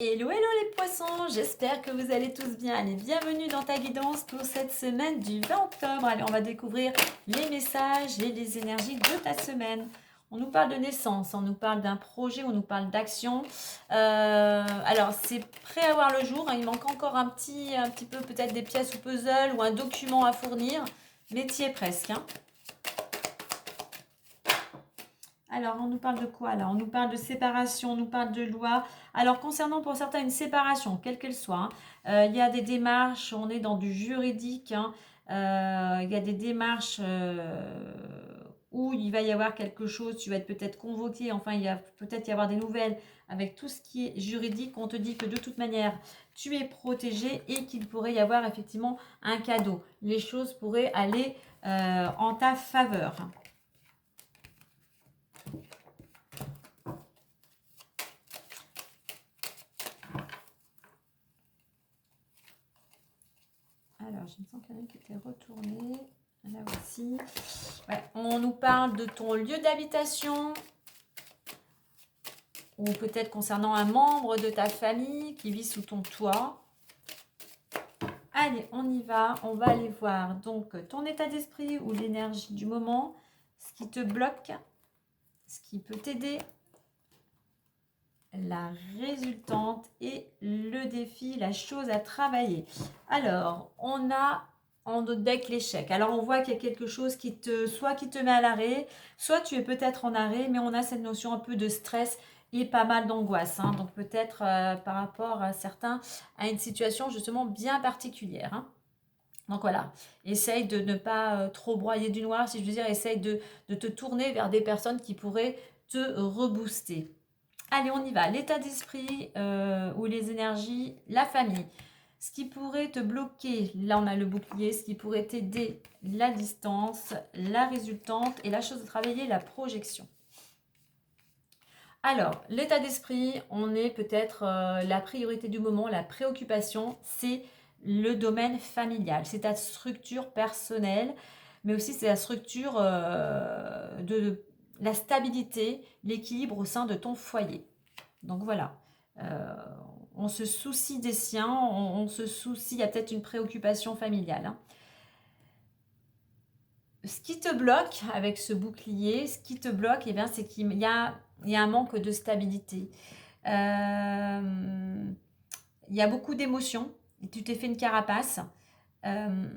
Hello, hello les poissons, j'espère que vous allez tous bien. Allez, bienvenue dans ta guidance pour cette semaine du 20 octobre. Allez, on va découvrir les messages et les énergies de ta semaine. On nous parle de naissance, on nous parle d'un projet, on nous parle d'action. Alors, c'est prêt à voir le jour, hein. Il manque encore un petit peu peut-être des pièces ou puzzle ou un document à fournir, mais t'y es presque, hein. Alors, on nous parle de quoi là? On nous parle de séparation, on nous parle de loi. Alors, concernant pour certains une séparation, quelle qu'elle soit, hein, il y a des démarches, on est dans du juridique, hein, il y a des démarches où il va y avoir quelque chose, tu vas être peut-être convoqué, enfin, il va peut-être y avoir des nouvelles avec tout ce qui est juridique. On te dit que de toute manière, tu es protégé et qu'il pourrait y avoir effectivement un cadeau. Les choses pourraient aller en ta faveur. Alors, je me sens qu'il y en a qui était retourné. Là aussi. Ouais, on nous parle de ton lieu d'habitation. Ou peut-être concernant un membre de ta famille qui vit sous ton toit. Allez, on y va. On va aller voir donc ton état d'esprit ou l'énergie du moment. Ce qui te bloque. Ce qui peut t'aider. La résultante et le défi, la chose à travailler. Alors, on a en notre deck l'échec. Alors, on voit qu'il y a quelque chose soit qui te met à l'arrêt, soit tu es peut-être en arrêt, mais on a cette notion un peu de stress et pas mal d'angoisse, hein. Donc, peut-être par rapport à certains, à une situation justement bien particulière, hein. Donc voilà, essaye de ne pas trop broyer du noir, si je veux dire, essaye de te tourner vers des personnes qui pourraient te rebooster. Allez, on y va. L'état d'esprit ou les énergies, la famille. Ce qui pourrait te bloquer, là on a le bouclier, ce qui pourrait t'aider, la distance, la résultante et la chose à travailler, la projection. Alors, l'état d'esprit, on est peut-être la priorité du moment, la préoccupation, c'est le domaine familial. C'est ta structure personnelle, mais aussi c'est la structure de la stabilité, l'équilibre au sein de ton foyer. Donc voilà, euh, on se soucie des siens, on se soucie, il y a peut-être une préoccupation familiale, hein. Ce qui te bloque avec ce bouclier, ce qui te bloque, eh bien, c'est qu'il y a un manque de stabilité. Euh, il y a beaucoup d'émotions, et tu t'es fait une carapace. Euh,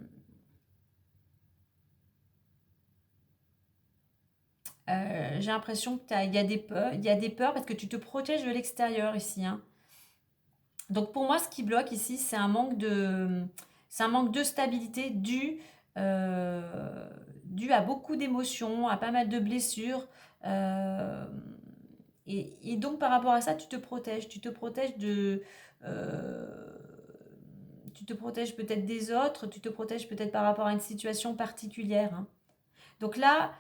j'ai l'impression qu'il y a des peurs parce que tu te protèges de l'extérieur ici, hein. Donc pour moi, ce qui bloque ici, c'est un manque de stabilité dû à beaucoup d'émotions, à pas mal de blessures. Euh, et donc par rapport à ça, euh, tu te protèges peut-être des autres, tu te protèges peut-être par rapport à une situation particulière, hein. Donc là,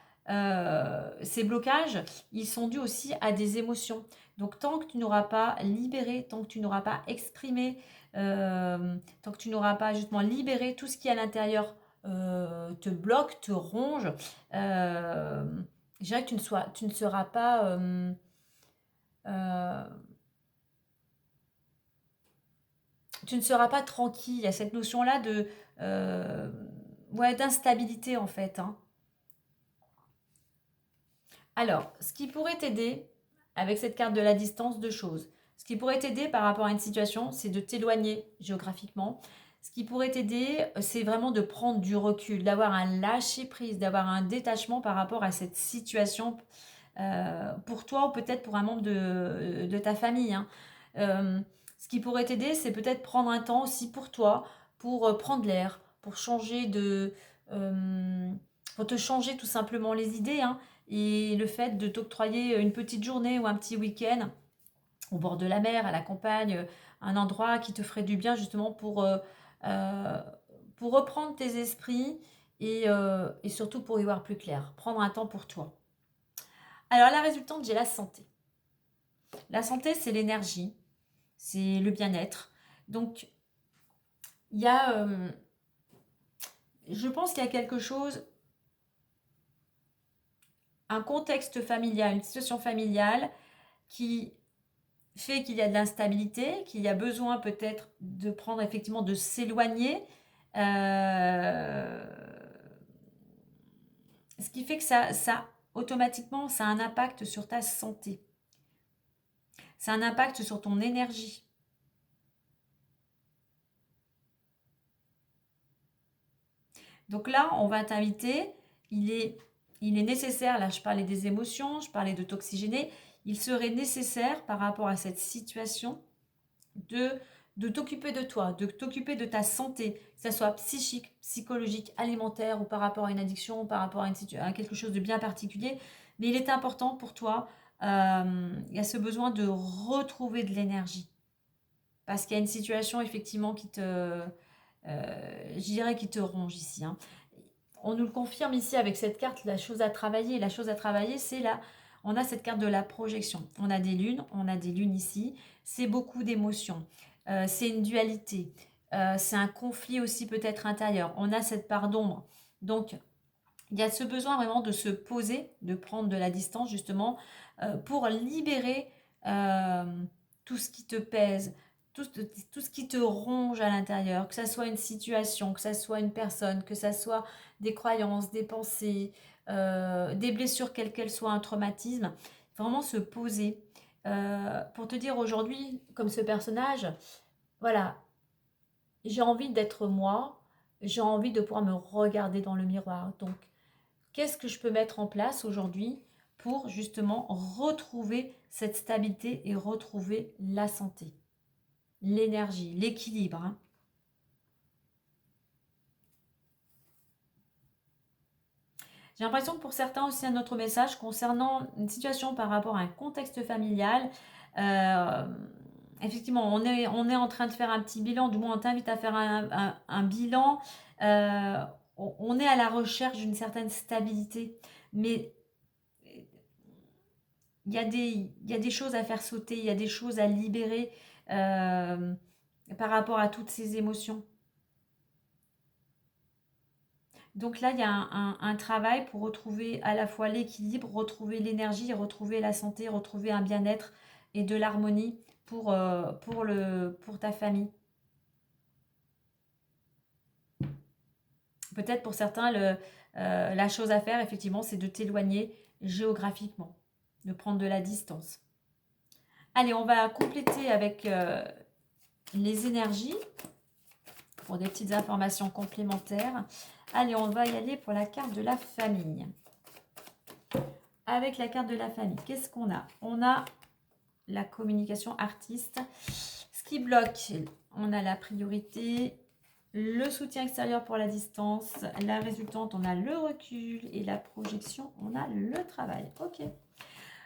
ces blocages, ils sont dus aussi à des émotions. Donc tant que tu n'auras pas libéré, tant que tu n'auras pas exprimé, tant que tu n'auras pas justement libéré tout ce qui à l'intérieur te bloque, te ronge, euh, je dirais que tu ne seras pas, euh, tu ne seras pas tranquille. Il y a cette notion-là euh, ouais, d'instabilité en fait, hein. Alors, ce qui pourrait t'aider avec cette carte de la distance, deux choses. Ce qui pourrait t'aider par rapport à une situation, c'est de t'éloigner géographiquement. Ce qui pourrait t'aider, c'est vraiment de prendre du recul, d'avoir un lâcher-prise, d'avoir un détachement par rapport à cette situation pour toi ou peut-être pour un membre de ta famille, hein. Euh, Ce qui pourrait t'aider, c'est peut-être prendre un temps aussi pour toi, pour prendre l'air, pour euh, pour te changer tout simplement les idées, hein. Et le fait de t'octroyer une petite journée ou un petit week-end au bord de la mer, à la campagne, un endroit qui te ferait du bien justement euh, pour reprendre tes esprits et surtout pour y voir plus clair. Prendre un temps pour toi. Alors la résultante, j'ai la santé. La santé, c'est l'énergie, c'est le bien-être. Donc, il y a, je pense qu'il y a quelque chose, un contexte familial, une situation familiale qui fait qu'il y a de l'instabilité, qu'il y a besoin peut-être de prendre effectivement de s'éloigner. Ce qui fait que ça, automatiquement, ça a un impact sur ta santé. Ça a un impact sur ton énergie. Donc là, on va t'inviter, il est nécessaire, là je parlais des émotions, je parlais de t'oxygéner, il serait nécessaire par rapport à cette situation de, de t'occuper de toi, de t'occuper de ta santé, que ce soit psychique, psychologique, alimentaire ou par rapport à une addiction, par rapport à, à quelque chose de bien particulier. Mais il est important pour toi, il y a ce besoin de retrouver de l'énergie. Parce qu'il y a une situation effectivement qui te, je dirais qui te ronge ici. Hein. On nous le confirme ici avec cette carte, la chose à travailler. La chose à travailler, c'est là, on a cette carte de la projection. On a des lunes ici. C'est beaucoup d'émotions. C'est une dualité. C'est un conflit aussi peut-être intérieur. On a cette part d'ombre. Donc, il y a ce besoin vraiment de se poser, de prendre de la distance justement pour libérer euh, tout ce qui te pèse, tout ce qui te ronge à l'intérieur, que ça soit une situation, que ça soit une personne, que ça soit des croyances, des pensées, des blessures, quelles qu'elles soient, un traumatisme. Vraiment se poser pour te dire aujourd'hui, comme ce personnage, voilà, j'ai envie d'être moi, j'ai envie de pouvoir me regarder dans le miroir. Donc, qu'est-ce que je peux mettre en place aujourd'hui pour justement retrouver cette stabilité et retrouver la santé, l'énergie, l'équilibre. Hein. J'ai l'impression que pour certains aussi un autre message concernant une situation par rapport à un contexte familial. Euh, Effectivement, on est en train de faire un petit bilan, du moins on t'invite à faire un bilan. Euh, on est à la recherche d'une certaine stabilité, mais il y a des choses à faire sauter, il y a des choses à libérer euh, par rapport à toutes ces émotions. Donc là, il y a un travail pour retrouver à la fois l'équilibre, retrouver l'énergie, retrouver la santé, retrouver un bien-être et de l'harmonie pour ta famille. Peut-être pour certains, la chose à faire, effectivement, c'est de t'éloigner géographiquement, de prendre de la distance. Allez, on va compléter avec les énergies pour des petites informations complémentaires. Allez, on va y aller pour la carte de la famille. Avec la carte de la famille, qu'est-ce qu'on a? On a la communication artiste. Ce qui bloque, on a la priorité, le soutien extérieur pour la distance, la résultante, on a le recul et la projection, on a le travail. Ok.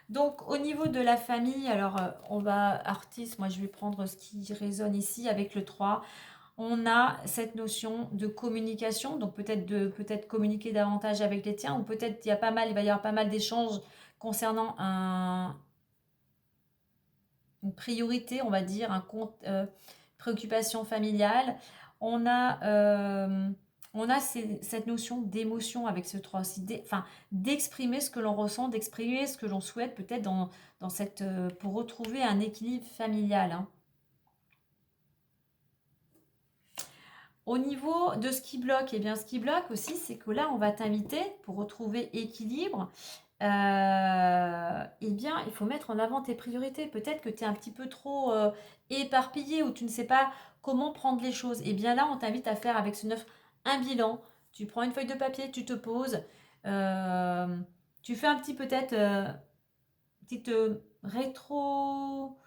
Donc au niveau de la famille, alors on va artiste, moi je vais prendre ce qui résonne ici avec le 3. On a cette notion de communication, donc peut-être communiquer davantage avec les tiens, ou peut-être il va y avoir pas mal d'échanges concernant une priorité, on va dire, préoccupation familiale. On a, cette notion d'émotion avec ce 3 aussi, d'exprimer ce que l'on ressent, d'exprimer ce que l'on souhaite peut-être dans cette, pour retrouver un équilibre familial. Hein. Au niveau de ce qui bloque, eh bien ce qui bloque aussi, c'est que là, on va t'inviter pour retrouver équilibre. Eh bien, il faut mettre en avant tes priorités. Peut-être que tu es un petit peu trop éparpillé ou tu ne sais pas comment prendre les choses. Eh bien là, on t'invite à faire avec ce 9 un bilan. Tu prends une feuille de papier, tu te poses. Tu fais un petit peut-être petite rétro,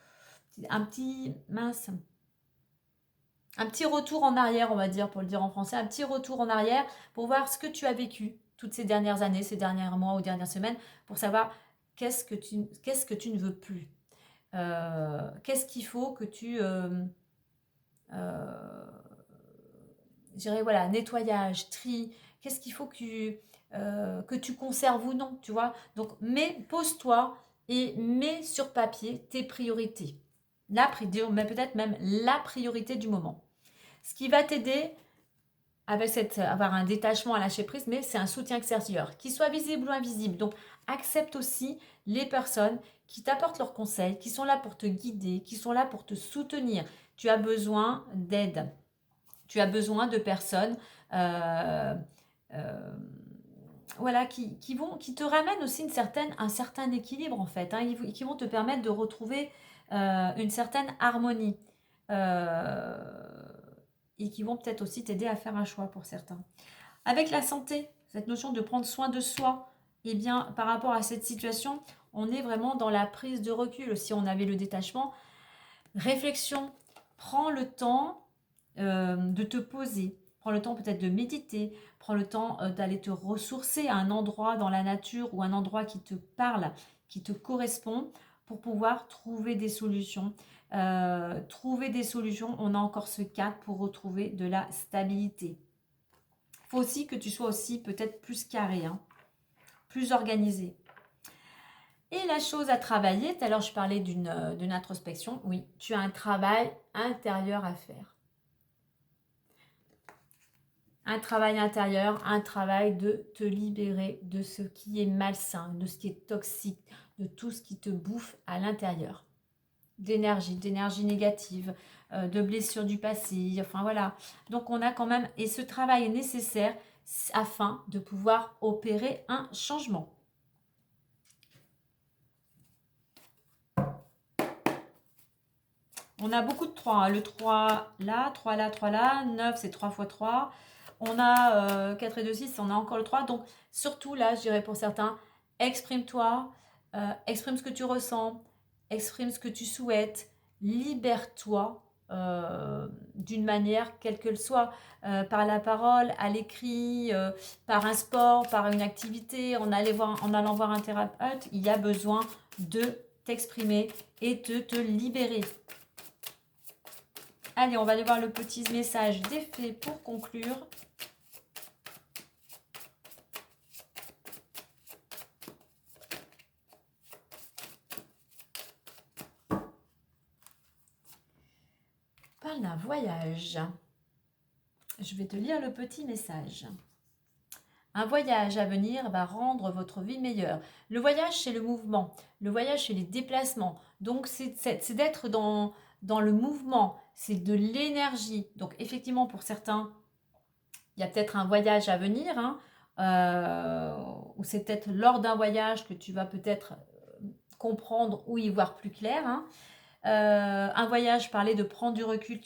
un petit mince, un petit retour en arrière, on va dire, pour le dire en français, un petit retour en arrière pour voir ce que tu as vécu toutes ces dernières années, ces derniers mois ou dernières semaines, pour savoir qu'est-ce que tu ne veux plus. Qu'est-ce qu'il faut que tu... je dirais, voilà, nettoyage, tri, qu'est-ce qu'il faut que tu conserves ou non, tu vois. Donc, pose-toi et mets sur papier tes priorités. Mais peut-être même la priorité du moment. Ce qui va t'aider avec avoir un détachement à lâcher prise, mais c'est un soutien extérieur, qu'il soit visible ou invisible. Donc, accepte aussi les personnes qui t'apportent leurs conseils, qui sont là pour te guider, qui sont là pour te soutenir. Tu as besoin d'aide. Tu as besoin de personnes euh, voilà, qui te ramènent aussi un certain équilibre en fait, hein, qui vont te permettre de retrouver une certaine harmonie euh, et qui vont peut-être aussi t'aider à faire un choix pour certains. Avec la santé, cette notion de prendre soin de soi, eh bien, par rapport à cette situation, on est vraiment dans la prise de recul. Si on avait le détachement, réflexion, prends le temps de te poser, prends le temps peut-être de méditer, prends le temps d'aller te ressourcer à un endroit dans la nature ou un endroit qui te parle, qui te correspond pour pouvoir trouver des solutions. Trouver des solutions, on a encore ce cadre pour retrouver de la stabilité. Il faut aussi que tu sois aussi peut-être plus carré, hein, plus organisé. Et la chose à travailler, tout à l'heure je parlais d'une introspection, oui, tu as un travail intérieur à faire. Un travail intérieur, un travail de te libérer de ce qui est malsain, de ce qui est toxique, de tout ce qui te bouffe à l'intérieur. D'énergie négative, de blessures du passé, enfin voilà. Donc on a quand même, et ce travail est nécessaire afin de pouvoir opérer un changement. On a beaucoup de 3, hein. Le 3 là, 3 là, 3 là, 9 c'est 3 fois 3. On a 4 et 2, 6, on a encore le 3. Donc surtout là, je dirais pour certains, exprime-toi, exprime ce que tu ressens, exprime ce que tu souhaites, libère-toi d'une manière quelle qu'elle soit, par la parole, à l'écrit, par un sport, par une activité, en allant voir un thérapeute. Il y a besoin de t'exprimer et de te libérer. Allez, on va aller voir le petit message des fées pour conclure. Parle d'un voyage. Je vais te lire le petit message. Un voyage à venir va rendre votre vie meilleure. Le voyage, c'est le mouvement. Le voyage, c'est les déplacements. Donc, c'est d'être dans le mouvement. C'est de l'énergie. Donc, effectivement, pour certains, il y a peut-être un voyage à venir, hein, ou c'est peut-être lors d'un voyage que tu vas peut-être comprendre ou y voir plus clair. Hein. Un voyage, parler de prendre du recul,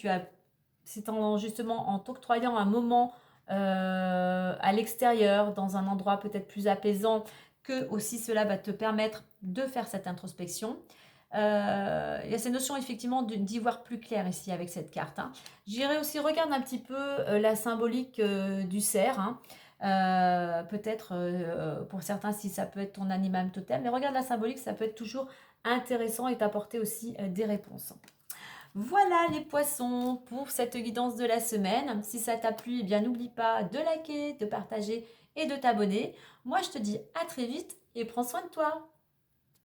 c'est justement en t'octroyant un moment à l'extérieur, dans un endroit peut-être plus apaisant, que aussi cela va te permettre de faire cette introspection. Il y a cette notion effectivement d'y voir plus clair ici avec cette carte. Hein. J'irai aussi, regarde un petit peu la symbolique du cerf. Hein. Peut-être pour certains si ça peut être ton animal totem, mais regarde la symbolique, ça peut être toujours intéressant et t'apporter aussi des réponses. Voilà les poissons pour cette guidance de la semaine. Si ça t'a plu, eh bien n'oublie pas de liker, de partager et de t'abonner. Moi je te dis à très vite et prends soin de toi.